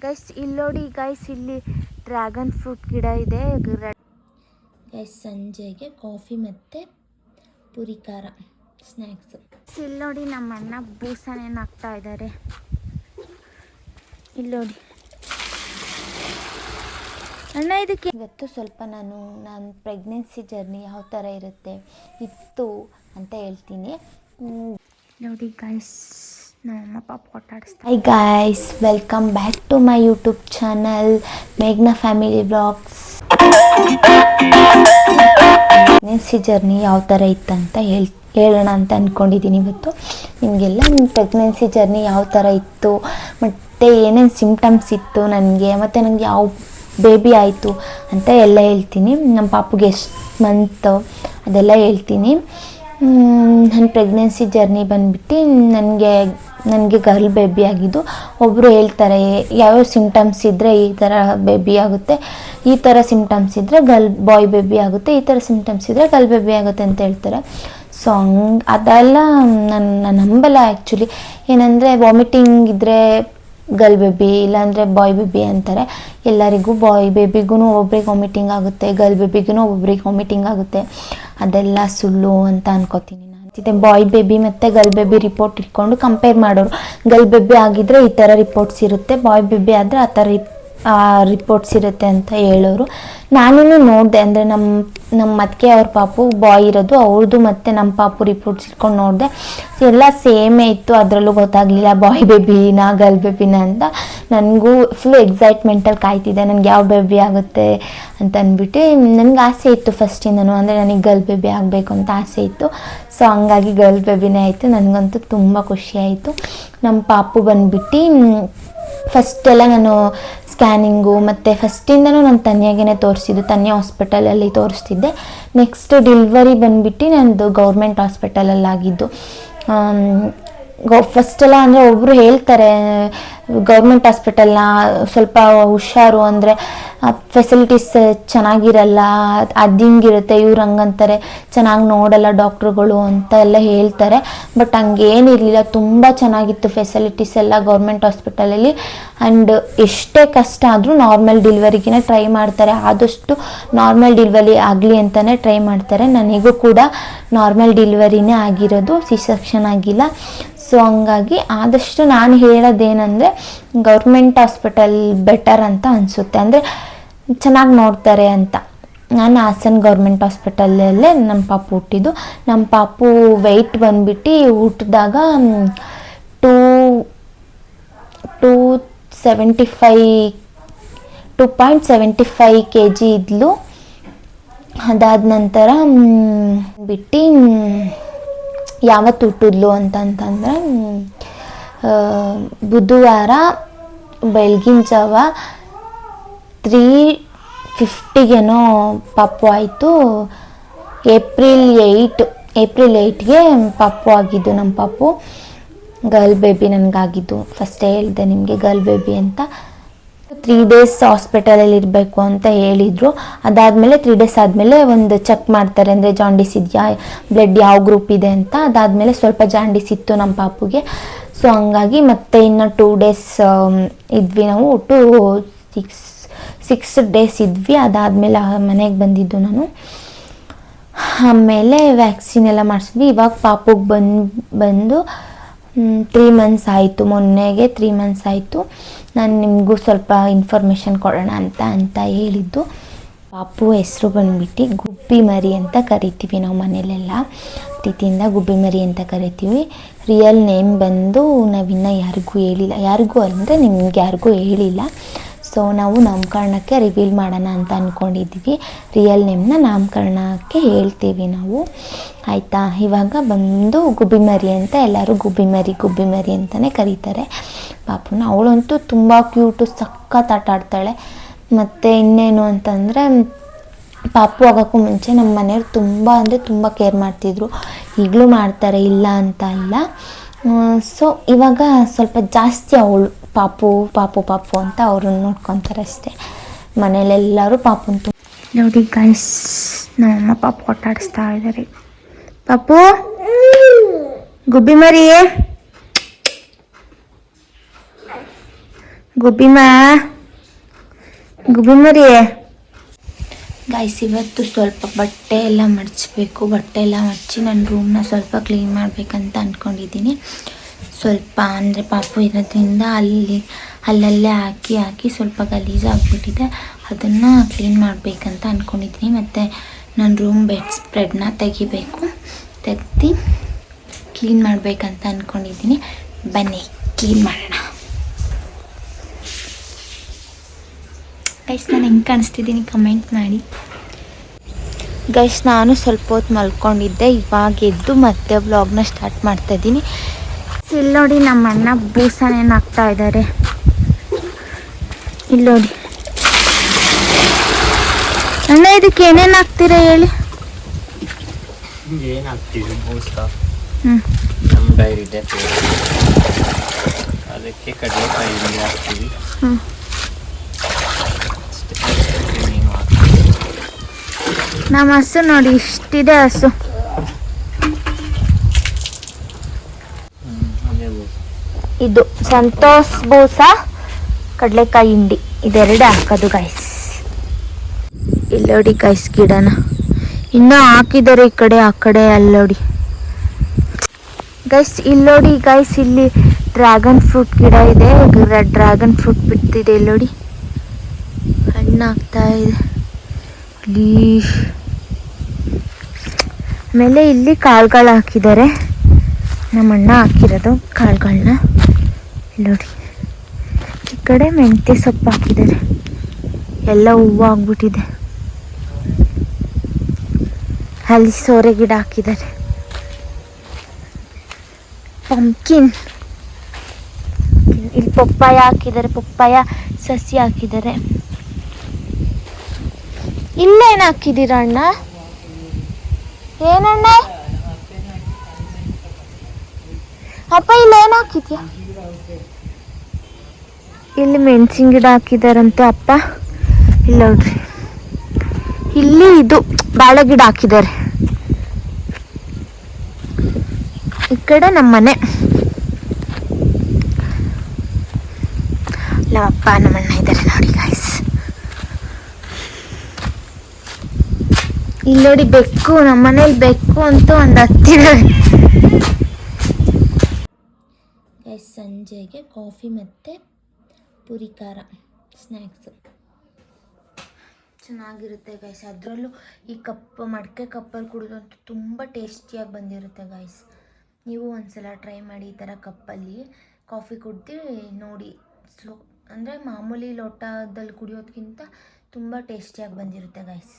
Guys ಇಲ್ಲಿ ನೋಡಿ guys, ಇಲ್ಲಿ ಡ್ರ್ಯಾಗನ್ ಫ್ರೂಟ್ ಗಿಡ ಇದೆ ಗೈಸ್. ಸಂಜೆಗೆ ಕಾಫಿ ಮತ್ತು ಪುರಿ ಖಾರ ಸ್ನ್ಯಾಕ್ಸ್. ಇಲ್ಲಿ ನೋಡಿ ನಮ್ಮ ಅಣ್ಣ ಬೂಸನೇನು ಹಾಕ್ತಾ ಇದ್ದಾರೆ. ಇಲ್ಲಿ ನೋಡಿ ಅಣ್ಣ, ಇದಕ್ಕೆ ಇವತ್ತು ಸ್ವಲ್ಪ ನಾನು ಪ್ರೆಗ್ನೆನ್ಸಿ ಜರ್ನಿ ಯಾವ ಥರ ಇತ್ತು ಅಂತ ಹೇಳ್ತೀನಿ. ನೋಡಿ ಗೈಸ್, ನಮ್ಮಮ್ಮ ಪಾಪ ಆಟಾಡಿಸ್ತಾ. Hi guys, welcome back to my YouTube channel ಮೇಘ್ನಾ ಫ್ಯಾಮಿಲಿ ವ್ಲಾಗ್ಸ್. ಪ್ರೆಗ್ನೆನ್ಸಿ ಜರ್ನಿ ಯಾವ ಥರ ಇತ್ತಂತ ಹೇಳೋಣ ಅಂತ ಅಂದ್ಕೊಂಡಿದ್ದೀನಿ ಇವತ್ತು ನಿಮಗೆಲ್ಲ. ನನ್ನ ಪ್ರೆಗ್ನೆನ್ಸಿ ಜರ್ನಿ ಯಾವ ಥರ ಇತ್ತು, ಮತ್ತು ಏನೇನು ಸಿಮ್ಟಮ್ಸ್ ಇತ್ತು ನನಗೆ, ಮತ್ತು ನನಗೆ ಯಾವ ಬೇಬಿ ಆಯಿತು ಅಂತ ಎಲ್ಲ ಹೇಳ್ತೀನಿ. ನಮ್ಮ ಪಾಪುಗೆ ಎಷ್ಟು ಮಂತ್ ಅದೆಲ್ಲ ಹೇಳ್ತೀನಿ. ನನ್ನ ಪ್ರೆಗ್ನೆನ್ಸಿ ಜರ್ನಿ ಬಂದುಬಿಟ್ಟು ನನಗೆ ಗರ್ಲ್ ಬೇಬಿ ಆಗಿದ್ದು. ಒಬ್ಬರು ಹೇಳ್ತಾರೆ ಯಾವ್ಯಾವ ಸಿಮ್ಟಮ್ಸ್ ಇದ್ದರೆ ಈ ಥರ ಬೇಬಿ ಆಗುತ್ತೆ, ಈ ಥರ ಸಿಮ್ಟಮ್ಸ್ ಇದ್ದರೆ ಬಾಯ್ ಬೇಬಿ ಆಗುತ್ತೆ, ಈ ಥರ ಸಿಮ್ಟಮ್ಸ್ ಇದ್ದರೆ ಗರ್ಲ್ ಬೇಬಿ ಆಗುತ್ತೆ ಅಂತ ಹೇಳ್ತಾರೆ. ಸೊ ಅದೆಲ್ಲ ನಾನು ನಂಬಲ್ಲ ಆ್ಯಕ್ಚುಲಿ. ಏನಂದರೆ ವಾಮಿಟಿಂಗ್ ಇದ್ದರೆ ಗರ್ಲ್ ಬೇಬಿ, ಇಲ್ಲಾಂದರೆ ಬಾಯ್ ಬೇಬಿ ಅಂತಾರೆ. ಎಲ್ಲರಿಗೂ ಬಾಯ್ ಬೇಬಿಗೂ ಒಬ್ಬೊಬ್ರಿಗೆ ವಾಮಿಟಿಂಗ್ ಆಗುತ್ತೆ, ಗರ್ಲ್ ಬೇಬಿಗೂ ಒಬ್ಬೊಬ್ರಿಗೆ ವಾಮಿಟಿಂಗ್ ಆಗುತ್ತೆ. ಅದೆಲ್ಲ ಸುಳ್ಳು ಅಂತ ಅನ್ಕೋತೀನಿ ನಾನು. ಬಾಯ್ ಬೇಬಿ ಮತ್ತು ಗರ್ಲ್ ಬೇಬಿ ರಿಪೋರ್ಟ್ ಇಟ್ಕೊಂಡು ಕಂಪೇರ್ ಮಾಡೋರು. ಗರ್ಲ್ ಬೇಬಿ ಆಗಿದ್ದರೆ ಈ ಥರ ರಿಪೋರ್ಟ್ಸ್ ಇರುತ್ತೆ, ಬಾಯ್ ಬೇಬಿ ಆದರೆ ಆ ಥರ ರಿಪೋರ್ಟ್ಸ್ ಇರುತ್ತೆ ಅಂತ ಹೇಳೋರು. ನಾನು ನೋಡಿದೆ, ಅಂದರೆ ನಮ್ಮ ಅತ್ತಿಗೆ ಅವ್ರ ಪಾಪು ಬಾಯ್ ಇರೋದು, ಅವ್ರದ್ದು ಮತ್ತು ನಮ್ಮ ಪಾಪು ರಿಪೋರ್ಟ್ಸ್ ಇಟ್ಕೊಂಡು ನೋಡಿದೆ. ಎಲ್ಲ ಸೇಮೇ ಇತ್ತು. ಅದರಲ್ಲೂ ಗೊತ್ತಾಗಲಿಲ್ಲ ಬಾಯ್ ಬೇಬಿನ ಗರ್ಲ್ ಬೇಬಿನ ಅಂತ. ನನಗೂ ಫುಲ್ ಎಕ್ಸೈಟ್ಮೆಂಟಲ್ಲಿ ಕಾಯ್ತಿದ್ದೆ ನನಗೆ ಯಾವ ಬೇಬಿ ಆಗುತ್ತೆ ಅಂತ ಅಂದ್ಬಿಟ್ಟು. ನನಗೆ ಆಸೆ ಇತ್ತು ಫಸ್ಟಿಂದನೂ, ಅಂದರೆ ನನಗೆ ಗರ್ಲ್ ಬೇಬಿ ಆಗಬೇಕು ಅಂತ ಆಸೆ ಇತ್ತು. ಸೊ ಹಂಗಾಗಿ ಗರ್ಲ್ ಬೇಬಿನೇ ಆಯಿತು. ನನಗಂತೂ ತುಂಬ ಖುಷಿ ಆಯಿತು. ನಮ್ಮ ಪಾಪು ಬಂದುಬಿಟ್ಟು ಫಸ್ಟೆಲ್ಲ ನಾನು ಸ್ಕ್ಯಾನಿಂಗು ಮತ್ತು ಫಸ್ಟಿಂದನೂ ನನ್ನ ತನ್ಯಾಗೇ ತೋರಿಸಿದ್ದು, ತನ್ಯ ಹಾಸ್ಪಿಟಲಲ್ಲಿ ತೋರಿಸ್ತಿದ್ದೆ. ನೆಕ್ಸ್ಟ್ ಡೆಲಿವರಿ ಬಂದುಬಿಟ್ಟು ನನ್ನದು ಗೌರ್ಮೆಂಟ್ ಹಾಸ್ಪಿಟಲಲ್ಲಾಗಿದ್ದು. ಫಸ್ಟೆಲ್ಲ ಅಂದರೆ ಒಬ್ಬರು ಹೇಳ್ತಾರೆ ಗೌರ್ಮೆಂಟ್ ಹಾಸ್ಪಿಟಲ್ನ ಸ್ವಲ್ಪ ಹುಷಾರು, ಅಂದರೆ ಫೆಸಿಲಿಟೀಸ್ ಚೆನ್ನಾಗಿರಲ್ಲ, ಅದು ಹಿಂಗಿರುತ್ತೆ, ಇವ್ರು ಹಂಗಂತಾರೆ, ಚೆನ್ನಾಗಿ ನೋಡಲ್ಲ ಡಾಕ್ಟ್ರುಗಳು ಅಂತ ಎಲ್ಲ ಹೇಳ್ತಾರೆ. ಬಟ್ ಹಂಗೇನಿರಲಿಲ್ಲ, ತುಂಬ ಚೆನ್ನಾಗಿತ್ತು ಫೆಸಿಲಿಟೀಸ್ ಎಲ್ಲ ಗೌರ್ಮೆಂಟ್ ಹಾಸ್ಪಿಟಲಲ್ಲಿ. ಆ್ಯಂಡ್ ಎಷ್ಟೇ ಕಷ್ಟ ಆದರೂ ನಾರ್ಮಲ್ ಡೆಲಿವರಿಗಿನೇ ಟ್ರೈ ಮಾಡ್ತಾರೆ, ಆದಷ್ಟು ನಾರ್ಮಲ್ ಡೆಲಿವರಿ ಆಗಲಿ ಅಂತಲೇ ಟ್ರೈ ಮಾಡ್ತಾರೆ. ನನಗೂ ಕೂಡ ನಾರ್ಮಲ್ ಡೆಲಿವರಿನೇ ಆಗಿರೋದು, ಸಿ ಸೆಕ್ಷನ್ ಆಗಿಲ್ಲ. ಸೊ ಹಂಗಾಗಿ ಆದಷ್ಟು ನಾನು ಹೇಳೋದೇನೆಂದರೆ ಗೌರ್ಮೆಂಟ್ ಹಾಸ್ಪಿಟಲ್ ಬೆಟರ್ ಅಂತ ಅನಿಸುತ್ತೆ, ಅಂದರೆ ಚೆನ್ನಾಗಿ ನೋಡ್ತಾರೆ ಅಂತ. ನಾನು ಹಾಸನ ಗೌರ್ಮೆಂಟ್ ಹಾಸ್ಪಿಟಲಲ್ಲೇ ನಮ್ಮ ಪಾಪು ಹುಟ್ಟಿದ್ದು. ನಮ್ಮ ಪಾಪು ವೆಯ್ಟ್ ಬಂದುಬಿಟ್ಟು ಹುಟ್ಟಿದಾಗ 2.75 kg ಇದ್ಲು. ಅದಾದ ನಂತರ ಬಿಟ್ಟು ಯಾವತ್ತು ಹುಟ್ಟಿದ್ಲು ಅಂತಂತಂದರೆ ಬುಧವಾರ ಬೆಳಗಿನ ಜಾವ 3:50 ಪಾಪು ಆಯಿತು. ಏಪ್ರಿಲ್ 8ಗೆ ಪಾಪು ಆಗಿದ್ದು. ನಮ್ಮ ಪಾಪು ಗರ್ಲ್ ಬೇಬಿ ನನಗಾಗಿದ್ದು. ಫಸ್ಟೇ ಹೇಳಿದೆ ನಿಮಗೆ ಗರ್ಲ್ ಬೇಬಿ ಅಂತ. 3 days ಹಾಸ್ಪಿಟಲಲ್ಲಿ ಇರಬೇಕು ಅಂತ ಹೇಳಿದರು. ಅದಾದಮೇಲೆ 3 days ಆದಮೇಲೆ ಒಂದು ಚೆಕ್ ಮಾಡ್ತಾರೆ, ಅಂದರೆ ಜಾಂಡೀಸ್ ಇದೆಯಾ, ಬ್ಲಡ್ ಯಾವ ಗ್ರೂಪ್ ಇದೆ ಅಂತ. ಅದಾದಮೇಲೆ ಸ್ವಲ್ಪ ಜಾಂಡೀಸ್ ಇತ್ತು ನಮ್ಮ ಪಾಪುಗೆ. ಸೊ ಹಂಗಾಗಿ ಮತ್ತೆ ಇನ್ನು 2 days ಇದ್ವಿ ನಾವು. ಒಟ್ಟು 6 days ಇದ್ವಿ. ಅದಾದಮೇಲೆ ಮನೆಗೆ ಬಂದಿದ್ದು ನಾನು. ಆಮೇಲೆ ವ್ಯಾಕ್ಸಿನ್ ಎಲ್ಲ ಮಾಡಿಸಿದ್ವಿ. ಇವಾಗ ಪಾಪುಗೆ ಬಂದು 3 months ಆಯಿತು. ಮೊನ್ನೆಗೆ 3 months ಆಯಿತು. ನಾನು ನಿಮಗೂ ಸ್ವಲ್ಪ ಇನ್ಫಾರ್ಮೇಷನ್ ಕೊಡೋಣ ಅಂತ ಹೇಳಿದ್ದು. ಪಾಪು ಹೆಸರು ಬಂದುಬಿಟ್ಟು ಗುಬ್ಬಿ ಮರಿ ಅಂತ ಕರಿತೀವಿ ನಾವು ಮನೇಲೆಲ್ಲ, ಪ್ರೀತಿಯಿಂದ ಗುಬ್ಬಿ ಮರಿ ಅಂತ ಕರಿತೀವಿ. ರಿಯಲ್ ನೇಮ್ ಬಂದು ನಾವಿನ್ನೂ ಯಾರಿಗೂ ಅಂದರೆ ನಿಮ್ಗೆ ಯಾರಿಗೂ ಹೇಳಿಲ್ಲ. ಸೊ ನಾವು ನಾಮಕರಣಕ್ಕೆ ರಿವೀಲ್ ಮಾಡೋಣ ಅಂತ ಅಂದ್ಕೊಂಡಿದ್ದೀವಿ. ರಿಯಲ್ ನೇಮ್ನ ನಾಮಕರಣಕ್ಕೆ ಹೇಳ್ತೀವಿ ನಾವು, ಆಯಿತಾ. ಇವಾಗ ಬಂದು ಗುಬ್ಬಿ ಮರಿ ಅಂತ ಎಲ್ಲರೂ ಗುಬ್ಬಿ ಮರಿ ಅಂತಲೇ ಕರೀತಾರೆ ಪಾಪುನ. ಅವಳಂತೂ ತುಂಬ ಕ್ಯೂಟು, ಸಖತ್ ಆಟ ಆಡ್ತಾಳೆ. ಮತ್ತು ಇನ್ನೇನು ಅಂತಂದರೆ ಪಾಪು ಆಗೋಕ್ಕೂ ಮುಂಚೆ ನಮ್ಮ ಮನೆಯವ್ರು ತುಂಬ ಕೇರ್ ಮಾಡ್ತಿದ್ರು. ಈಗಲೂ ಮಾಡ್ತಾರೆ, ಇಲ್ಲ ಅಂತ ಅಲ್ಲ. ಸೊ ಇವಾಗ ಸ್ವಲ್ಪ ಜಾಸ್ತಿ ಅವಳು ಪಾಪು ಅಂತ ಅವ್ರನ್ನ ನೋಡ್ಕೊತಾರೆ ಅಷ್ಟೇ. ಮನೇಲೆಲ್ಲರೂ ಪಾಪುಂಟು. ನೋಡಿ ಗೈಸ್, ನಮ್ಮಮ್ಮ ಪಾಪು ಆಟಾಡಿಸ್ತಾ ಇದ್ದಾರೆ. ಪಾಪು ಗುಬ್ಬಿ ಮರಿಯೇ ಗುಬ್ಬಿಮಾ ಗುಬ್ಬಿಮರಿ ಗೈಸ್, ಇವತ್ತು ಸ್ವಲ್ಪ ಬಟ್ಟೆ ಎಲ್ಲ ಮಡಚಬೇಕು. ಬಟ್ಟೆ ಎಲ್ಲ ಮಡಚಿ ನನ್ನ ರೂಮ್ನ ಸ್ವಲ್ಪ ಕ್ಲೀನ್ ಮಾಡಬೇಕಂತ ಅಂದ್ಕೊಂಡಿದ್ದೀನಿ. ಸ್ವಲ್ಪ ಅಂದರೆ ಪಾಪು ಇರೋದ್ರಿಂದ ಅಲ್ಲಲ್ಲೇ ಹಾಕಿ ಸ್ವಲ್ಪ ಗಲೀಜಾಗ್ಬಿಟ್ಟಿದೆ. ಅದನ್ನು ಕ್ಲೀನ್ ಮಾಡಬೇಕಂತ ಅಂದ್ಕೊಂಡಿದ್ದೀನಿ. ಮತ್ತು ನನ್ನ ರೂಮ್ ಬೆಡ್ ಸ್ಪ್ರೆಡ್ನ ತೆಗಿಬೇಕು. ತೆಗ್ದು ಕ್ಲೀನ್ ಮಾಡಬೇಕಂತ ಅಂದ್ಕೊಂಡಿದ್ದೀನಿ. ಬನ್ನಿ ಕ್ಲೀನ್ ಮಾಡೋಣ. ಗೈಸ್, ನಾನು ಹೆಂಗೆ ಕಾಣಿಸ್ತಿದ್ದೀನಿ ಕಮೆಂಟ್ ಮಾಡಿ. ಗೈಸ್, ನಾನು ಸ್ವಲ್ಪ ಹೊತ್ತು ಮಲ್ಕೊಂಡಿದ್ದೆ. ಇವಾಗ ಎದ್ದು ಮತ್ತೆ ವ್ಲಾಗ್ನ ಸ್ಟಾರ್ಟ್ ಮಾಡ್ತಾಯಿದ್ದೀನಿ. ಇಲ್ಲಿ ನೋಡಿ, ನಮ್ಮ ಅಣ್ಣ ಬೂಸನೇನು ಹಾಕ್ತಾ ಇದ್ದಾರೆ. ಇಲ್ಲಿ ನೋಡಿ ಅಣ್ಣ, ಇದಕ್ಕೆ ಏನೇನು ಹಾಕ್ತೀರಾ ಹೇಳಿ? ಏನು ಹಾಕ್ತೀವಿ? ಬೂಸ, ಹ್ಞೂ, ನಮ್ಮ ಡೈರಿ ಇದೆ, ಅದಕ್ಕೆ ಕಡಲೆಕಾಯಿ ಹಿಂಡಿ ಹಾಕ್ತೀವಿ. ಹ್ಞೂ, ನಮ್ಮ ಹಸು ನೋಡಿ ಇಷ್ಟಿದೆ ಹಸು. ಇದು ಸಂತೋಷ್ ಬೂಸ, ಕಡಲೆಕಾಯಿ ಹಿಂಡಿ, ಇದೆರಡು ಹಾಕೋದು ಗೈಸ್. ಇಲ್ಲಿ ನೋಡಿ ಗೈಸ್, ಗಿಡನ ಇನ್ನೂ ಹಾಕಿದ್ದಾರೆ ಈ ಕಡೆ ಆ ಕಡೆ. ಅಲ್ಲಿ ನೋಡಿ ಗೈಸ್, ಇಲ್ಲಿ ನೋಡಿ ಗೈಸ್, ಇಲ್ಲಿ ಡ್ರ್ಯಾಗನ್ ಫ್ರೂಟ್ ಗಿಡ ಇದೆ. ಡ್ರ್ಯಾಗನ್ ಫ್ರೂಟ್ ಬಿಡ್ತಿದೆ. ಇಲ್ಲಿ ನೋಡಿ ಹಣ್ಣು ಆಗ್ತಾ ಇದೆ. ಅಲ್ಲಿ ಆಮೇಲೆ ಇಲ್ಲಿ ಕಾಳುಗಳು ಹಾಕಿದ್ದಾರೆ. ನಮ್ಮ ಅಣ್ಣ ಹಾಕಿರೋದು ಕಾಳುಗಳನ್ನ. ನೋಡಿ ಈ ಕಡೆ ಮೆಂತ್ಯ ಸೊಪ್ಪು ಹಾಕಿದ್ದಾರೆ. ಎಲ್ಲ ಹೂವು ಆಗ್ಬಿಟ್ಟಿದೆ. ಅಲ್ಲಿ ಸೋರೆ ಗಿಡ ಹಾಕಿದ್ದಾರೆ. ಪಂಪ್ಕಿನ್, ಇಲ್ಲಿ ಪಪ್ಪಾಯ ಹಾಕಿದ್ದಾರೆ. ಪಪ್ಪಾಯ ಸಸಿ ಹಾಕಿದ್ದಾರೆ. ಇಲ್ಲೇನು ಹಾಕಿದ್ದೀರ ಅಣ್ಣ? ಏನಣ್ಣ ಅಪ್ಪ, ಇಲ್ಲೇನು ಹಾಕಿದ್ಯಾ? ಇಲ್ಲಿ ಮೆಣಸಿನ ಗಿಡ ಹಾಕಿದಾರಂತೆ ಅಪ್ಪ. ಇಲ್ಲ ನೋಡ್ರಿ, ಇಲ್ಲಿ ಇದು ಬಾಳೆ ಗಿಡ ಹಾಕಿದ್ದಾರೆ. ಈ ಕಡೆ ನಮ್ಮನೆ. ನಮ್ಮಪ್ಪ ನಮ್ಮಣ್ಣ ಇದ್ದಾರೆ ನೋಡಿ ಗಾಯ್ಸ್. ಇಲ್ಲಿ ನೋಡಿ ಬೆಕ್ಕು, ನಮ್ಮನೇಲಿ ಬೆಕ್ಕು ಅಂತೂ ಒಂದು ಹತ್ತಿದೆ ಗೈಸ್. ಸಂಜೆಗೆ ಕಾಫಿ ಮತ್ತು ಪೂರಿ ಖಾರ ಸ್ನ್ಯಾಕ್ಸು ಚೆನ್ನಾಗಿರುತ್ತೆ ಗೈಸ್. ಅದರಲ್ಲೂ ಈ ಮಡಕೆ ಕಪ್ಪಲ್ಲಿ ಕುಡಿದಂತೂ ತುಂಬ ಟೇಸ್ಟಿಯಾಗಿ ಬಂದಿರುತ್ತೆ ಗೈಸ್. ನೀವು ಒಂದ್ಸಲ ಟ್ರೈ ಮಾಡಿ ಈ ಥರ ಕಪ್ಪಲ್ಲಿ ಕಾಫಿ ಕುಡ್ದು ನೋಡಿ. ಅಂದರೆ ಮಾಮೂಲಿ ಲೋಟದಲ್ಲಿ ಕುಡಿಯೋದಕ್ಕಿಂತ ತುಂಬ ಟೇಸ್ಟಿಯಾಗಿ ಬಂದಿರುತ್ತೆ ಗೈಸ್.